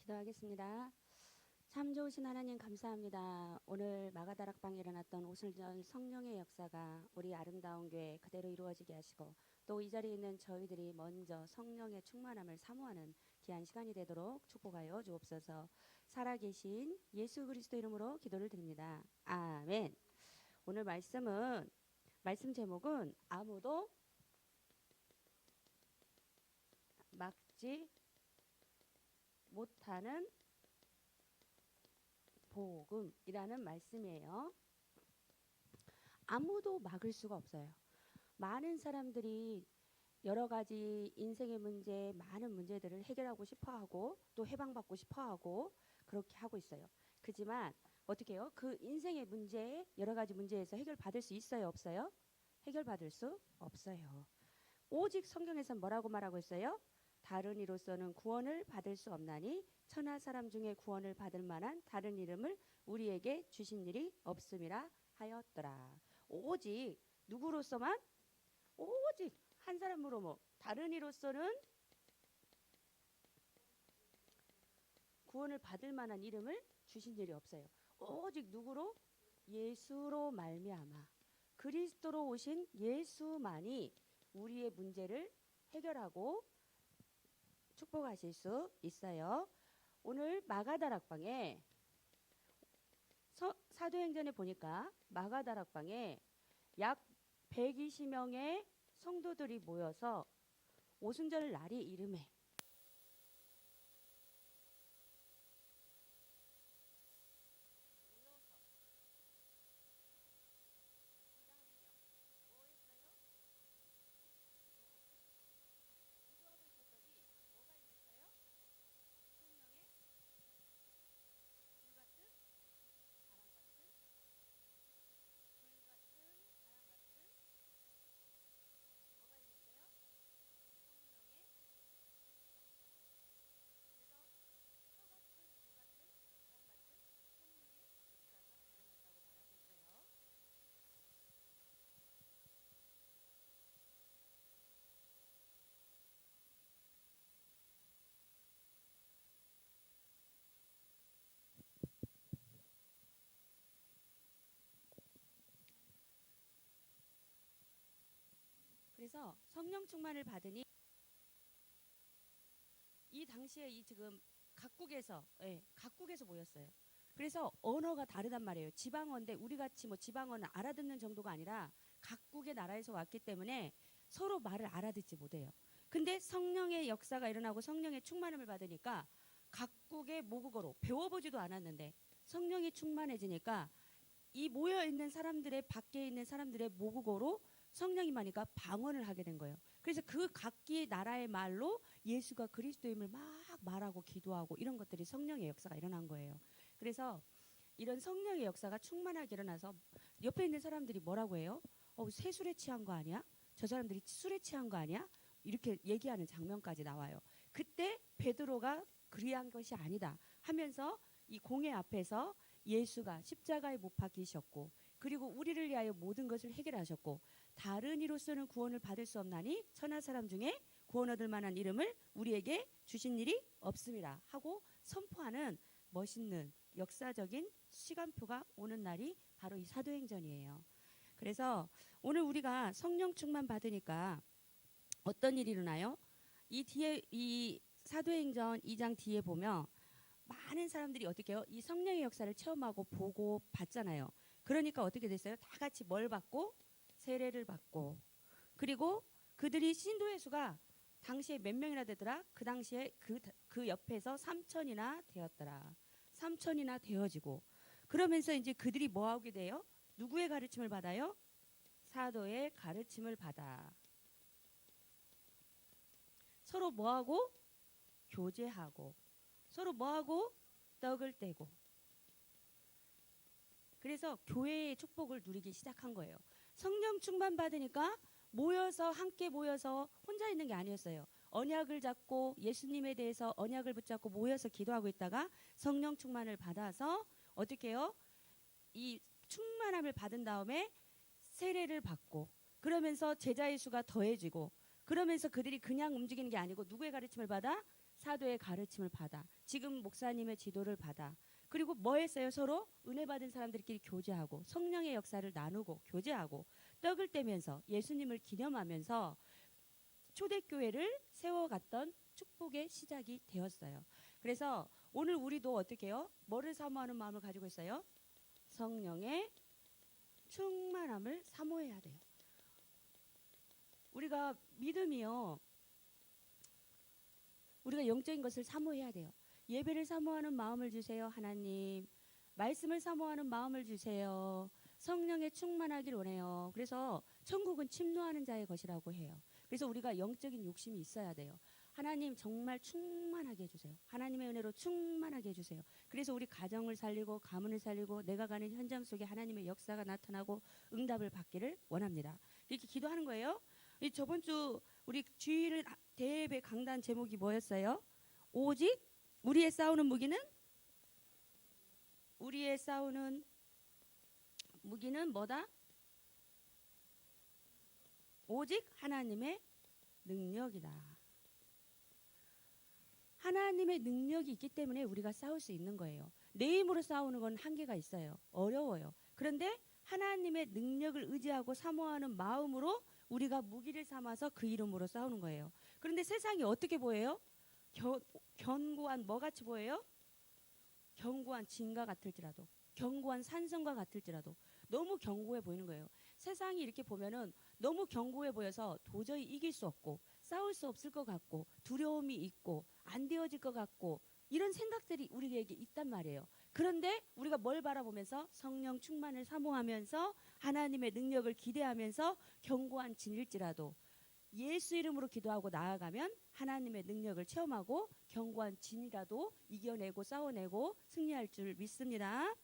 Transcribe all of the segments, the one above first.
기도하겠습니다. 참 좋으신 하나님 감사합니다. 오늘 마가다락방에 일어났던 오순절 성령의 역사가 우리 아름다운 교회 그대로 이루어지게 하시고 또 이 자리에 있는 저희들이 먼저 성령의 충만함을 사모하는 귀한 시간이 되도록 축복하여 주옵소서. 살아계신 예수 그리스도 이름으로 기도를 드립니다. 아멘. 오늘 말씀 제목은 아무도 막지 못하는 복음이라는 말씀이에요. 아무도 막을 수가 없어요. 많은 사람들이 여러 가지 인생의 문제, 많은 문제들을 해결하고 싶어하고 또 해방받고 싶어하고 그렇게 하고 있어요. 그지만 어떻게 해요? 그 인생의 문제, 여러 가지 문제에서 해결받을 수 있어요? 없어요? 해결받을 수 없어요. 오직 성경에서 뭐라고 말하고 있어요? 다른 이로서는 구원을 받을 수 없나니 천하 사람 중에 구원을 받을 만한 다른 이름을 우리에게 주신 일이 없음이라 하였더라. 오직 누구로서만? 오직 한 사람으로 다른 이로서는 구원을 받을 만한 이름을 주신 일이 없어요. 오직 누구로? 예수로 말미암아 그리스도로 오신 예수만이 우리의 문제를 해결하고 축복하실 수 있어요. 오늘 마가다락방에 사도행전에 보니까 마가다락방에 약 120명의 성도들이 모여서 오순절 날이 이름에 그래서 성령 충만을 받으니 이 당시에 이 지금 각국에서 모였어요. 그래서 언어가 다르단 말이에요. 지방어인데 우리 같이 지방어는 알아듣는 정도가 아니라 각국의 나라에서 왔기 때문에 서로 말을 알아듣지 못해요. 근데 성령의 역사가 일어나고 성령의 충만함을 받으니까 각국의 모국어로 배워보지도 않았는데 성령이 충만해지니까 이 모여 있는 사람들의 밖에 있는 사람들의 모국어로 성령이 임하니까 방언을 하게 된 거예요. 그래서 그 각기 나라의 말로 예수가 그리스도임을 막 말하고 기도하고 이런 것들이 성령의 역사가 일어난 거예요. 그래서 이런 성령의 역사가 충만하게 일어나서 옆에 있는 사람들이 뭐라고 해요? 새 술에 취한 거 아니야? 저 사람들이 술에 취한 거 아니야? 이렇게 얘기하는 장면까지 나와요. 그때 베드로가 그리한 것이 아니다 하면서 이 공회 앞에서 예수가 십자가에 못 박히셨고 그리고 우리를 위하여 모든 것을 해결하셨고 다른 이로서는 구원을 받을 수 없나니 천하 사람 중에 구원 얻을 만한 이름을 우리에게 주신 일이 없음이라 하고 선포하는 멋있는 역사적인 시간표가 오는 날이 바로 이 사도행전이에요. 그래서 오늘 우리가 성령 충만 받으니까 어떤 일이 일어나요? 이 뒤에 이 사도행전 2장 뒤에 보면 많은 사람들이 어떻게 해요? 이 성령의 역사를 체험하고 보고 봤잖아요. 그러니까 어떻게 됐어요? 다 같이 뭘 받고? 세례를 받고 그리고 그들이 신도의 수가 당시에 몇 명이나 되더라? 그 당시에 그 옆에서 3천이나 되었더라. 3천이나 되어지고 그러면서 이제 그들이 뭐 하게 돼요? 누구의 가르침을 받아요? 사도의 가르침을 받아. 서로 뭐하고? 교제하고 서로 뭐하고? 떡을 떼고 그래서 교회의 축복을 누리기 시작한 거예요. 성령 충만 받으니까 함께 모여서 혼자 있는 게 아니었어요. 언약을 잡고 예수님에 대해서 언약을 붙잡고 모여서 기도하고 있다가 성령 충만을 받아서 어떻게 해요? 이 충만함을 받은 다음에 세례를 받고 그러면서 제자의 수가 더해지고 그러면서 그들이 그냥 움직이는 게 아니고 누구의 가르침을 받아? 사도의 가르침을 받아, 지금 목사님의 지도를 받아, 그리고 뭐 했어요? 서로 은혜 받은 사람들끼리 교제하고 성령의 역사를 나누고 교제하고 떡을 떼면서 예수님을 기념하면서 초대교회를 세워갔던 축복의 시작이 되었어요. 그래서 오늘 우리도 어떻게 해요? 뭐를 사모하는 마음을 가지고 있어요? 성령의 충만함을 사모해야 돼요. 우리가 믿음이요, 우리가 영적인 것을 사모해야 돼요. 예배를 사모하는 마음을 주세요, 하나님. 말씀을 사모하는 마음을 주세요. 성령에 충만하길 원해요. 그래서 천국은 침노하는 자의 것이라고 해요. 그래서 우리가 영적인 욕심이 있어야 돼요. 하나님 정말 충만하게 해주세요. 하나님의 은혜로 충만하게 해주세요. 그래서 우리 가정을 살리고 가문을 살리고 내가 가는 현장 속에 하나님의 역사가 나타나고 응답을 받기를 원합니다. 이렇게 기도하는 거예요. 저번 주 우리 주일 대예배 강단 제목이 뭐였어요? 오직 우리의 싸우는 무기는 뭐다? 오직 하나님의 능력이다. 하나님의 능력이 있기 때문에 우리가 싸울 수 있는 거예요. 내 힘으로 싸우는 건 한계가 있어요. 어려워요. 그런데 하나님의 능력을 의지하고 사모하는 마음으로 우리가 무기를 삼아서 그 이름으로 싸우는 거예요. 그런데 세상이 어떻게 보여요? 견고한 뭐같이 보여요? 견고한 진과 같을지라도, 견고한 산성과 같을지라도 너무 견고해 보이는 거예요. 세상이 이렇게 보면은 너무 견고해 보여서 도저히 이길 수 없고 싸울 수 없을 것 같고 두려움이 있고 안 되어질 것 같고 이런 생각들이 우리에게 있단 말이에요. 그런데 우리가 뭘 바라보면서 성령 충만을 사모하면서 하나님의 능력을 기대하면서 견고한 진일지라도 예수 이름으로 기도하고 나아가면 하나님의 능력을 체험하고 견고한 진이라도 이겨내고 싸워내고 승리할 줄 믿습니다.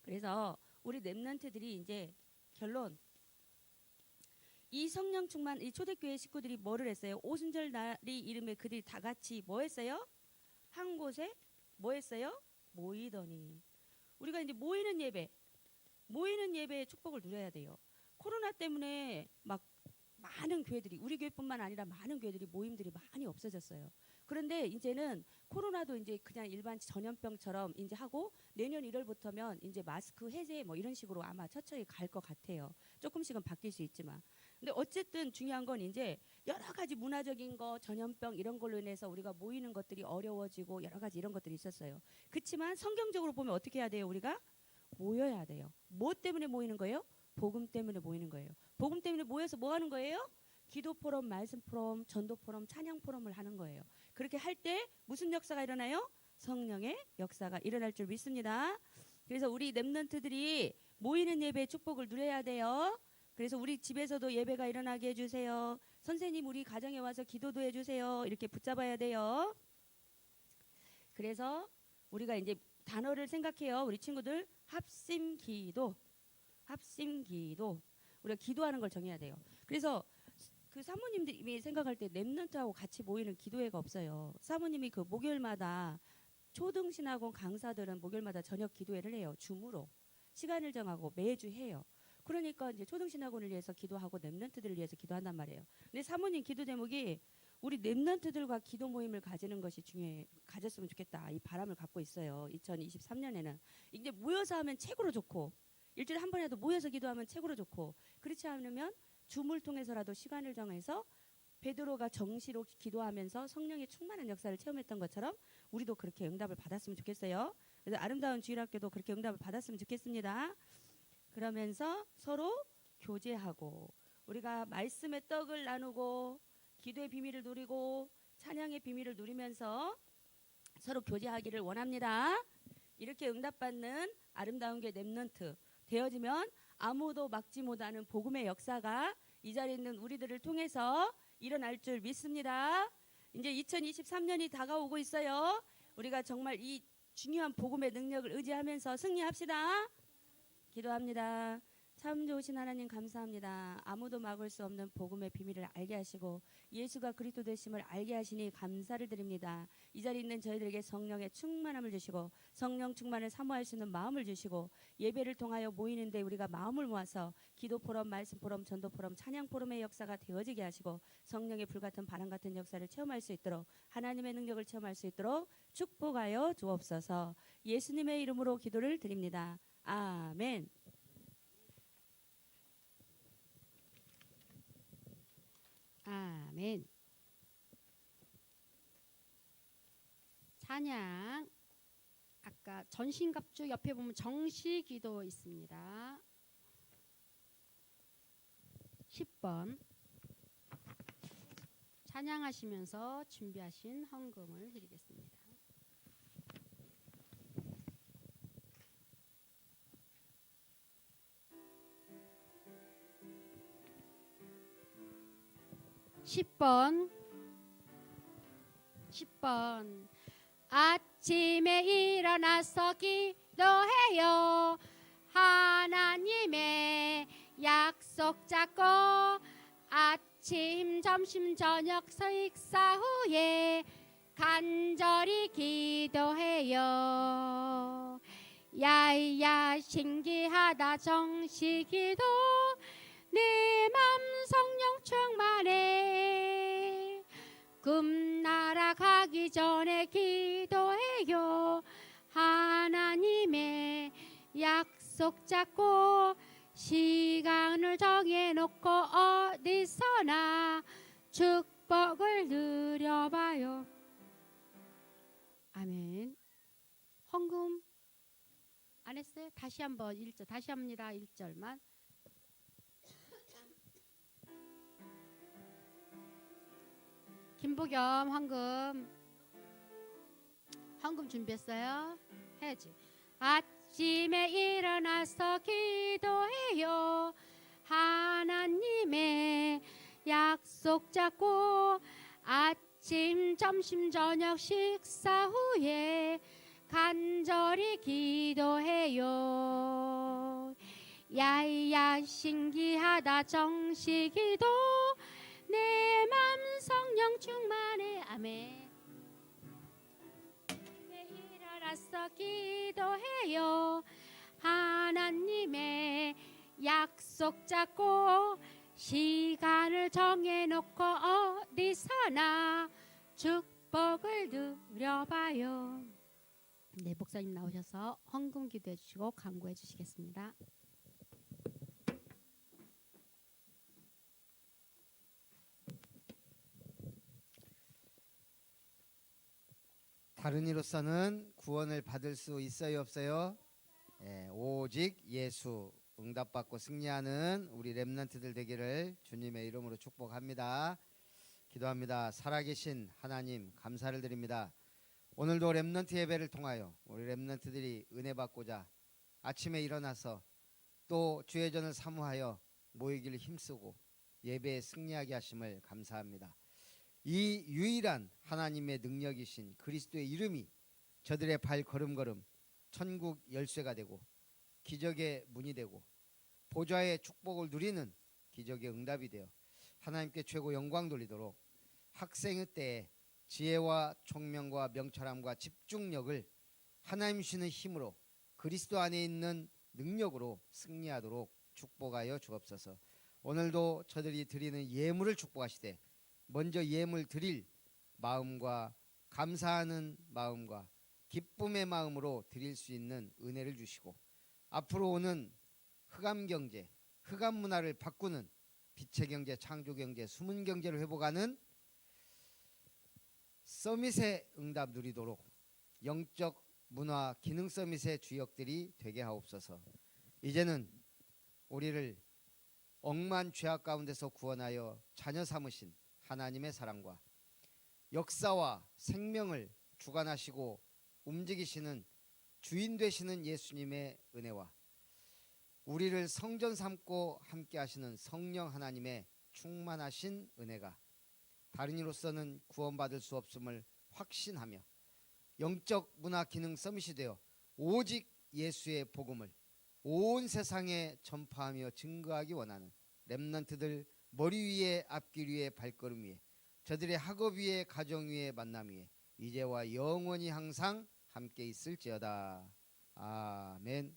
그래서 우리 렘넌트들이 이제 결론, 이 성령 충만, 이 초대교회 식구들이 뭐를 했어요? 오순절 날이 이름에 그들이 다 같이 뭐 했어요? 한 곳에 뭐 했어요? 모이더니. 우리가 이제 모이는 예배의 축복을 누려야 돼요. 코로나 때문에 막 많은 교회들이, 우리 교회뿐만 아니라 많은 교회들이 모임들이 많이 없어졌어요. 그런데 이제는 코로나도 이제 그냥 일반 전염병처럼 이제 하고 내년 1월부터면 이제 마스크 해제 뭐 이런 식으로 아마 천천히 갈 것 같아요. 조금씩은 바뀔 수 있지만. 근데 어쨌든 중요한 건 이제 여러 가지 문화적인 거, 전염병 이런 걸로 인해서 우리가 모이는 것들이 어려워지고 여러 가지 이런 것들이 있었어요. 그렇지만 성경적으로 보면 어떻게 해야 돼요? 우리가 모여야 돼요. 뭐 때문에 모이는 거예요? 복음 때문에 모이는 거예요. 복음 때문에 모여서 뭐 하는 거예요? 기도 포럼, 말씀 포럼, 전도 포럼, 찬양 포럼을 하는 거예요. 그렇게 할 때 무슨 역사가 일어나요? 성령의 역사가 일어날 줄 믿습니다. 그래서 우리 렘넌트들이 모이는 예배의 축복을 누려야 돼요. 그래서 우리 집에서도 예배가 일어나게 해주세요. 선생님 우리 가정에 와서 기도도 해주세요. 이렇게 붙잡아야 돼요. 그래서 우리가 이제 단어를 생각해요. 우리 친구들 합심기도. 우리가 기도하는 걸 정해야 돼요. 그래서 그 사모님들이 생각할 때 렘넌트하고 같이 모이는 기도회가 없어요. 사모님이 그 목요일마다 초등신학원 강사들은 목요일마다 저녁 기도회를 해요. 줌으로 시간을 정하고 매주 해요. 그러니까 이제 초등신학원을 위해서 기도하고 렘넌트들을 위해서 기도한단 말이에요. 근데 사모님 기도 제목이 우리 렘넌트들과 기도 모임을 가지는 것이 가졌으면 좋겠다. 이 바람을 갖고 있어요. 2023년에는 이제 모여서 하면 최고로 좋고 일주일에 한 번이라도 모여서 기도하면 최고로 좋고 그렇지 않으면 줌을 통해서라도 시간을 정해서 베드로가 정시로 기도하면서 성령의 충만한 역사를 체험했던 것처럼 우리도 그렇게 응답을 받았으면 좋겠어요. 그래서 아름다운 주일학교도 그렇게 응답을 받았으면 좋겠습니다. 그러면서 서로 교제하고 우리가 말씀의 떡을 나누고 기도의 비밀을 누리고 찬양의 비밀을 누리면서 서로 교제하기를 원합니다. 이렇게 응답받는 아름다운 게 렘넌트 되어지면 아무도 막지 못하는 복음의 역사가 이 자리에 있는 우리들을 통해서 일어날 줄 믿습니다. 이제 2023년이 다가오고 있어요. 우리가 정말 이 중요한 복음의 능력을 의지하면서 승리합시다. 기도합니다. 참 좋으신 하나님 감사합니다. 아무도 막을 수 없는 복음의 비밀을 알게 하시고 예수가 그리스도 되심을 알게 하시니 감사를 드립니다. 이 자리에 있는 저희들에게 성령의 충만함을 주시고 성령 충만을 사모할 수 있는 마음을 주시고 예배를 통하여 모이는데 우리가 마음을 모아서 기도 포럼, 말씀 포럼, 전도 포럼, 찬양 포럼의 역사가 되어지게 하시고 성령의 불같은 바람 같은 역사를 체험할 수 있도록 하나님의 능력을 체험할 수 있도록 축복하여 주옵소서. 예수님의 이름으로 기도를 드립니다. 아멘. 아멘. 찬양. 아까 전신갑주 옆에 보면 정시기도 있습니다. 10번 찬양하시면서 준비하신 헌금을 드리겠습니다. (10번) 아침에 일어나서 기도해요. 하나님의 약속 잡고 아침, 점심, 저녁 식사 후에 간절히 기도해요. 야야 신기하다 정시기도 내 맘 성령 충만해. 꿈 날아가기 전에 기도해요. 하나님의 약속 잡고 시간을 정해놓고 어디서나 축복을 누려봐요. 아멘. 헌금 안 했어요? 다시 한번 1절 다시 합니다. 1절만. 김보겸 헌금 준비했어요? 해야지. 아침에 일어나서 기도해요. 하나님의 약속 잡고 아침, 점심, 저녁 식사 후에 간절히 기도해요. 야야 신기하다 정시기도 내 맘 성령 충만해. 아멘. 일어나서 기도해요. 하나님의 약속 잡고 시간을 정해놓고 어디서나 축복을 누려봐요. 네, 목사님 나오셔서 헌금 기도해 주시고 간구해 주시겠습니다. 다른 이로서는 구원을 받을 수 있어요, 없어요? 오직 예수 응답받고 승리하는 우리 렘넌트들 되기를 주님의 이름으로 축복합니다. 기도합니다. 살아계신 하나님 감사를 드립니다. 오늘도 렘넌트 예배를 통하여 우리 렘넌트들이 은혜 받고자 아침에 일어나서 또 주의 전을 사모하여 모이기를 힘쓰고 예배에 승리하게 하심을 감사합니다. 이 유일한 하나님의 능력이신 그리스도의 이름이 저들의 발걸음걸음 천국 열쇠가 되고 기적의 문이 되고 보좌의 축복을 누리는 기적의 응답이 되어 하나님께 최고 영광 돌리도록 학생의 때에 지혜와 총명과 명철함과 집중력을 하나님 주시는 힘으로 그리스도 안에 있는 능력으로 승리하도록 축복하여 주옵소서. 오늘도 저들이 드리는 예물을 축복하시되 먼저 예물 드릴 마음과 감사하는 마음과 기쁨의 마음으로 드릴 수 있는 은혜를 주시고 앞으로 오는 흑암경제, 흑암문화를 바꾸는 빛의 경제, 창조경제, 숨은경제를 회복하는 서밋의 응답 누리도록 영적 문화 기능 서밋의 주역들이 되게 하옵소서. 이제는 우리를 억만 죄악 가운데서 구원하여 자녀 삼으신 하나님의 사랑과 역사와 생명을 주관하시고 움직이시는 주인 되시는 예수님의 은혜와 우리를 성전 삼고 함께 하시는 성령 하나님의 충만하신 은혜가 다른 이로서는 구원받을 수 없음을 확신하며 영적 문화 기능 서밋이 되어 오직 예수의 복음을 온 세상에 전파하며 증거하기 원하는 렘넌트들 머리 위에 앞길 위에 발걸음 위에 저들의 학업 위에 가정 위에 만남 위에 이제와 영원히 항상 함께 있을지어다. 아멘.